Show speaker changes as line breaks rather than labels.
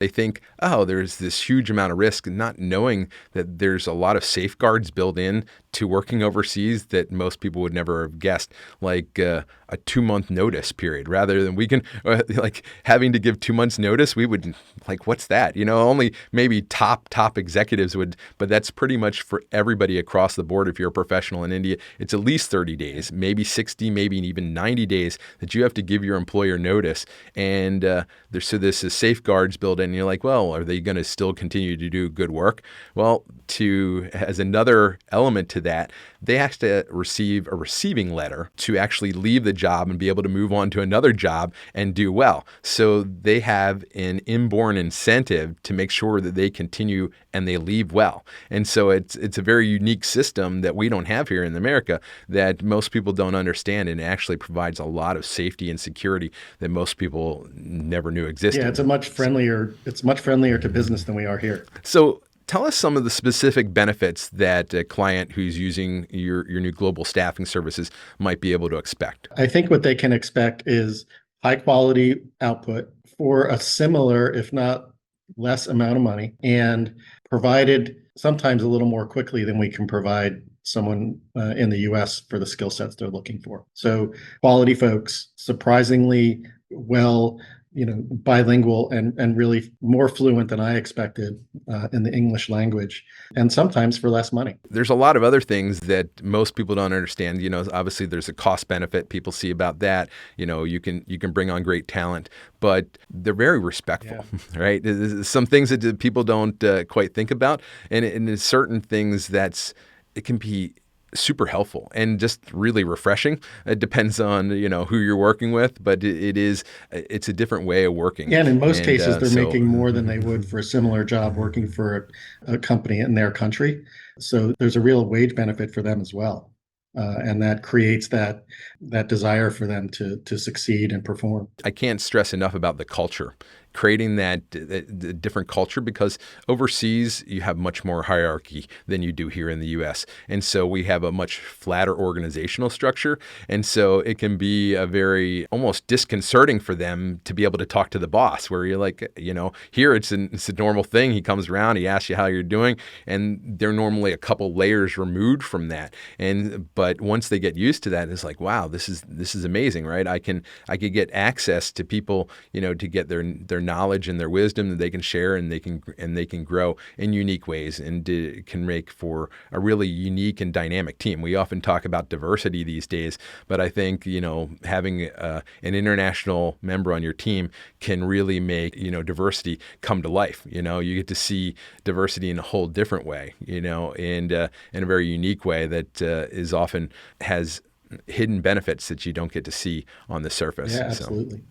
They think, oh, there's this huge amount of risk, not knowing that there's a lot of safeguards built in to working overseas that most people would never have guessed, like a 2-month notice period. Rather than we can, like having to give 2 months notice, we would like, what's that? Only maybe top executives would, but that's pretty much for everybody across the board. If you're a professional in India, it's at least 30 days, maybe 60, maybe even 90 days that you have to give your employer notice. And so this is safeguards built in. And you're like, well, are they going to still continue to do good work? Well, as another element to that, they have to receive a receiving letter to actually leave the job and be able to move on to another job and do well. So they have an inborn incentive to make sure that they continue and they leave well. And so it's a very unique system that we don't have here in America that most people don't understand, and it actually provides a lot of safety and security that most people never knew existed.
Yeah, it's much friendlier to business than we are here.
So tell us some of the specific benefits that a client who's using your new global staffing services might be able to expect.
I think what they can expect is high quality output for a similar, if not less amount of money, and provided sometimes a little more quickly than we can provide someone in the US for the skill sets they're looking for. So quality folks, surprisingly well, bilingual and really more fluent than I expected in the English language, and sometimes for less money.
There's a lot of other things that most people don't understand. Obviously there's a cost benefit. People see about that. You can bring on great talent, but they're very respectful, right? There's some things that people don't quite think about, and there's certain things it can be super helpful and just really refreshing. It depends on who you're working with, but it's a different way of working.
Yeah, and in most cases, they're making more than they would for a similar job working for a company in their country. So there's a real wage benefit for them as well, and that creates that desire for them to succeed and perform.
I can't stress enough about the culture. Creating that different culture, because overseas you have much more hierarchy than you do here in the US. And so we have a much flatter organizational structure. And so it can be a very almost disconcerting for them to be able to talk to the boss, where you're like, here it's a normal thing. He comes around, he asks you how you're doing, and they're normally a couple layers removed from that. But once they get used to that, it's like, wow, this is amazing, right? I could get access to people, to get their knowledge and their wisdom that they can share, and they can grow in unique ways, and can make for a really unique and dynamic team. We often talk about diversity these days, but I think having an international member on your team can really make diversity come to life. You get to see diversity in a whole different way, and in a very unique way that is often has hidden benefits that you don't get to see on the surface.
Yeah, absolutely.